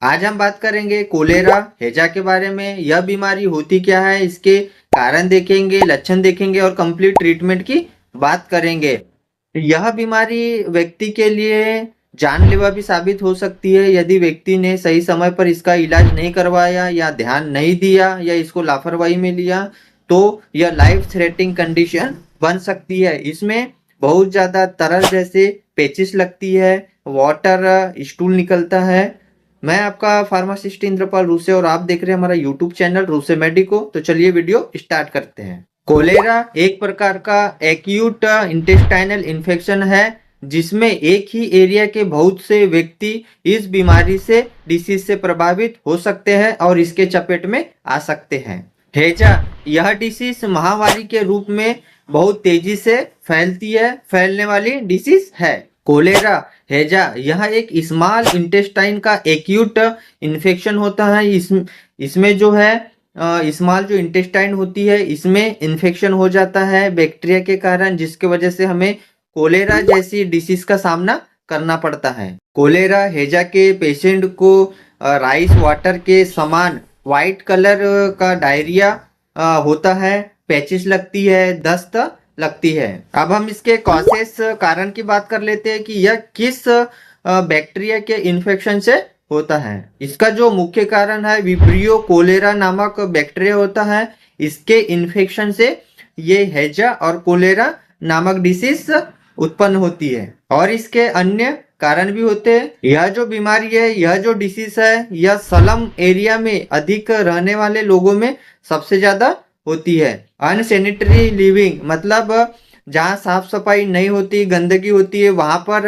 आज हम बात करेंगे कोलेरा हैजा के बारे में। यह बीमारी होती क्या है, इसके कारण देखेंगे, लक्षण देखेंगे और कंप्लीट ट्रीटमेंट की बात करेंगे। यह बीमारी व्यक्ति के लिए जानलेवा भी साबित हो सकती है यदि व्यक्ति ने सही समय पर इसका इलाज नहीं करवाया या ध्यान नहीं दिया या इसको लापरवाही में लिया तो यह लाइफ थ्रेटनिंग कंडीशन बन सकती है। इसमें बहुत ज्यादा तरल जैसे पेचिश लगती है, वाटर स्टूल निकलता है। मैं आपका फार्मासिस्ट इंद्रपाल रूसे और आप देख रहे हैं हमारा यूट्यूब चैनल रूसे मेडिको। तो चलिए वीडियो स्टार्ट करते हैं। कोलेरा एक प्रकार का एक्यूट इंटेस्टाइनल इन्फेक्शन है जिसमें एक ही एरिया के बहुत से व्यक्ति इस बीमारी से डिसीज से प्रभावित हो सकते हैं और इसके चपेट में आ सकते हैं। हैजा यह डिसीज महामारी के रूप में बहुत तेजी से फैलती है, फैलने वाली डिसीज है। कोलेरा हैजा यह एक स्मॉल इंटेस्टाइन का एक्यूट इन्फेक्शन होता है। इसमें जो है स्मॉल जो इंटेस्टाइन होती है इसमें इन्फेक्शन हो जाता है बैक्टीरिया के कारण, जिसके वजह से हमें कोलेरा जैसी डिसीज का सामना करना पड़ता है। कोलेरा हैजा के पेशेंट को राइस वाटर के समान व्हाइट कलर का डायरिया होता है, पैचिस लगती है, दस्त लगती है। अब हम इसके कॉजेस कारण की बात कर लेते हैं कि यह किस बैक्टीरिया के इन्फेक्शन से होता है। इसका जो मुख्य कारण है विब्रियो कोलेरा नामक बैक्टीरिया होता है। इसके इन्फेक्शन से ये हैजा और कोलेरा नामक डिसीज उत्पन्न होती है और इसके अन्य कारण भी होते हैं। यह जो बीमारी है, यह जो डिसीज है, यह स्लम एरिया में अधिक रहने वाले लोगों में सबसे ज्यादा होती है। अनसैनिटरी लिविंग मतलब जहाँ साफ सफाई नहीं होती, गंदगी होती है, वहां पर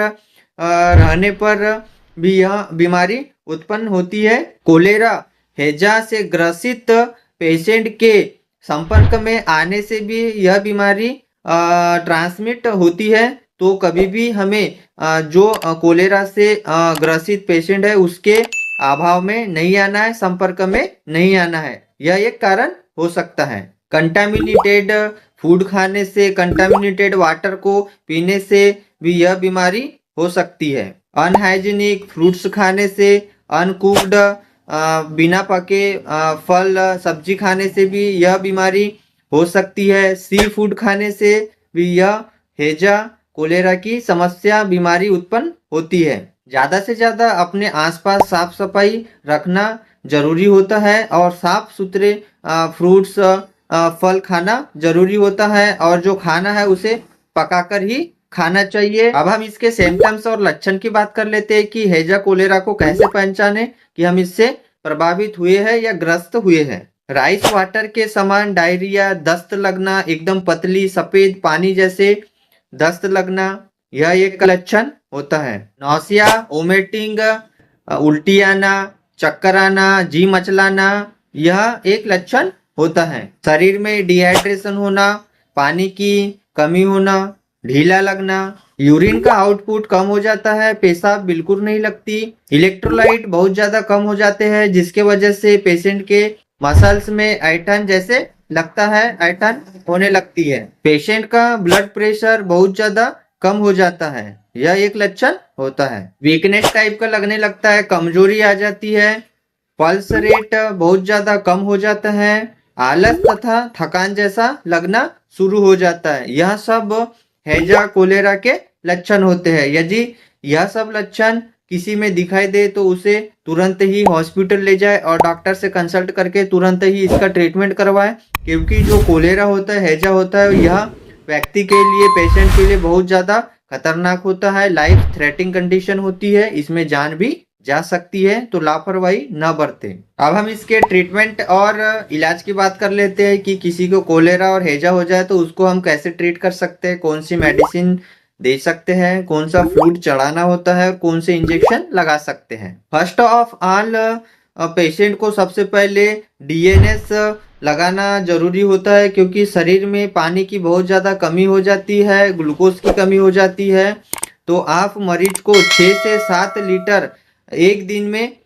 रहने पर भी यह बीमारी उत्पन्न होती है। कोलेरा हैजा से ग्रसित पेशेंट के संपर्क में आने से भी यह बीमारी ट्रांसमिट होती है। तो कभी भी हमें जो कोलेरा से ग्रसित पेशेंट है उसके अभाव में नहीं आना है, संपर्क में नहीं आना है। यह एक कारण हो सकता है। कंटामिनेटेड फूड खाने से, कंटामिनेटेड वाटर को पीने से भी यह बीमारी हो सकती है। अनहाइजीनिक फ्रूट्स खाने से, अनकुक्ड बिना पके फल सब्जी खाने से भी यह बीमारी हो सकती है। सी फूड खाने से भी यह हैजा कोलेरा की समस्या बीमारी उत्पन्न होती है। ज्यादा से ज्यादा अपने आसपास साफ सफाई रखना जरूरी होता है और साफ सुथरे फ्रूट्स फल खाना जरूरी होता है और जो खाना है उसे पकाकर ही खाना चाहिए। अब हम इसके सिम्टम्स और लक्षण की बात कर लेते हैं कि हैजा कोलेरा को कैसे पहचाने कि हम इससे प्रभावित हुए हैं या ग्रस्त हुए हैं। राइस वाटर के समान डायरिया, दस्त लगना, एकदम पतली सफेद पानी जैसे दस्त लगना, यह एक लक्षण होता है। नौसिया, वोमिटिंग, उल्टी आना, चक्कर आना, जी मचलाना, यह एक लक्षण होता है। शरीर में डिहाइड्रेशन होना, पानी की कमी होना, ढीला लगना, यूरिन का आउटपुट कम हो जाता है, पेशाब बिल्कुल नहीं लगती, इलेक्ट्रोलाइट बहुत ज्यादा कम हो जाते हैं जिसके वजह से पेशेंट के मसल्स में ऐंठन जैसे लगता है, ऐंठन होने लगती है। पेशेंट का ब्लड प्रेशर बहुत ज्यादा कम हो जाता है, यह एक लक्षण होता है। वीकनेस टाइप का लगने लगता है, कमजोरी आ जाती है, पल्स रेट बहुत ज्यादा कम हो जाता है, आलस तथा थकान जैसा लगना शुरू हो जाता है। यह सब हैजा कोलेरा के लक्षण होते हैं। यदि यह सब लक्षण किसी में दिखाई दे तो उसे तुरंत ही हॉस्पिटल ले जाए और डॉक्टर से कंसल्ट करके तुरंत ही इसका ट्रीटमेंट करवाए, क्योंकि जो कोलेरा होता है, हैजा होता है, यह व्यक्ति के लिए, पेशेंट के लिए बहुत ज्यादा खतरनाक होता है, लाइफ थ्रेटनिंग कंडीशन होती है, इसमें जान भी जा सकती है। तो लापरवाही न बरते। अब हम इसके ट्रीटमेंट और इलाज की बात कर लेते हैं कि किसी को कोलेरा और हैजा हो जाए तो उसको हम कैसे ट्रीट कर सकते हैं, कौन सी मेडिसिन दे सकते हैं, कौन सा फ्लूइड चढ़ाना होता है, कौन से इंजेक्शन लगा सकते हैं। फर्स्ट ऑफ ऑल पेशेंट को सबसे पहले डीएनएस लगाना जरूरी होता है, क्योंकि शरीर में पानी की बहुत ज़्यादा कमी हो जाती है, ग्लूकोज की कमी हो जाती है। तो आप मरीज को 6 से 7 लीटर एक दिन में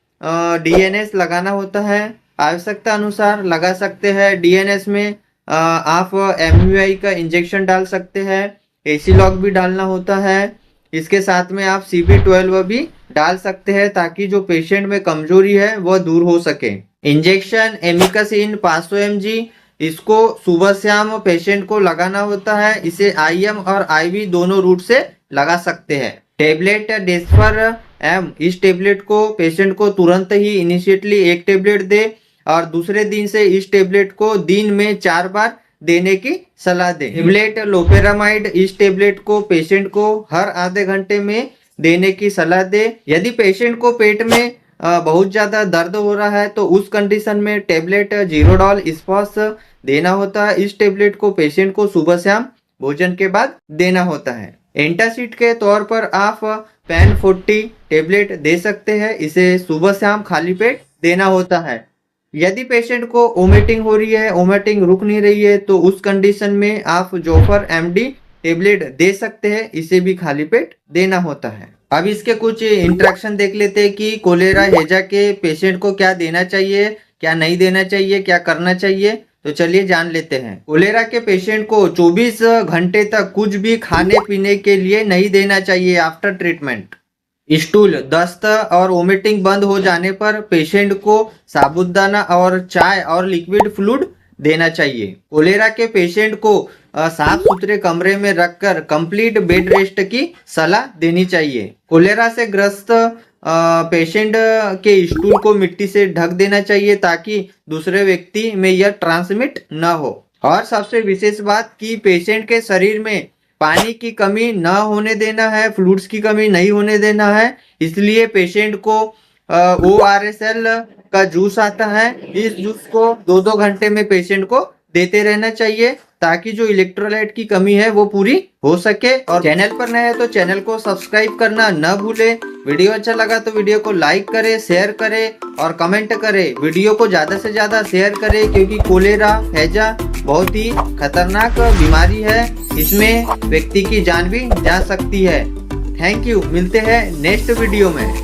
डीएनएस लगाना होता है। आवश्यकता अनुसार लगा सकते हैं। डीएनएस में आप एमयूआई का इंजेक्शन डाल सकते हैं, एसीलॉग भी डालना होता है। इसके साथ में आप CB12 भी डाल सकते हैं ताकि जो पेशेंट में कमजोरी है वह दूर हो सके। इंजेक्शन एमिकासिन 500 mg, इसको सुबह शाम पेशेंट को लगाना होता है। इसे IM और IV दोनों रूट से लगा सकते हैं। टेबलेट डेस्पर M, इस टेबलेट को पेशेंट को तुरंत ही इनिशिएटली एक टेबलेट दे और दूसरे दिन से इस टेबलेट को दिन में 4 बार देने की सलाह दे। टेबलेट लोपेरामाइड, इस टेबलेट को पेशेंट को हर आधे घंटे में देने की सलाह दे। यदि पेशेंट को पेट में बहुत ज्यादा दर्द हो रहा है तो उस कंडीशन में टेबलेट जीरोडॉल स्पॉस देना होता है। इस टेबलेट को पेशेंट को सुबह शाम भोजन के बाद देना होता है। एंटासिड के तौर पर आप पैन 40 टेबलेट दे सकते हैं। इसे सुबह शाम खाली पेट देना होता है। यदि पेशेंट को वोमिटिंग हो रही है, वोमिटिंग रुक नहीं रही है, तो उस कंडीशन में आप जोफर MD टेबलेट दे सकते हैं। इसे भी खाली पेट देना होता है। अब इसके कुछ इंट्रैक्शन देख लेते हैं कि कोलेरा हैजा के पेशेंट को क्या देना चाहिए, क्या नहीं देना चाहिए, क्या करना चाहिए। तो चलिए जान लेते हैं। कोलेरा के पेशेंट को 24 घंटे तक कुछ भी खाने पीने के लिए नहीं देना चाहिए आफ्टर ट्रीटमेंट। स्टूल, दस्त और वोमिटिंग बंद हो जाने पर पेशेंट को साबूदाना और चाय और लिक्विड फ्लूइड देना चाहिए। कोलेरा के पेशेंट को साफ सुथरे कमरे में रखकर कंप्लीट बेड रेस्ट की सलाह देनी चाहिए। कोलेरा से ग्रस्त पेशेंट के स्टूल को मिट्टी से ढक देना चाहिए ताकि दूसरे व्यक्ति में यह ट्रांसमिट न हो। और सबसे विशेष बात कि पेशेंट के शरीर में पानी की कमी न होने देना है, फ्लूइड्स की कमी नहीं होने देना है। इसलिए पेशेंट को ORSL का जूस आता है, इस जूस को 2-2 घंटे में पेशेंट को देते रहना चाहिए ताकि जो इलेक्ट्रोलाइट की कमी है वो पूरी हो सके। और चैनल पर नए हैं तो चैनल को सब्सक्राइब करना न भूले। वीडियो अच्छा लगा तो वीडियो को लाइक करें, शेयर करें और कमेंट करें। वीडियो को ज्यादा से ज्यादा शेयर करें क्योंकि कोलेरा हैजा बहुत ही खतरनाक बीमारी है। इसमें व्यक्ति की जान भी जा सकती है। थैंक यू, मिलते हैं नेक्स्ट वीडियो में।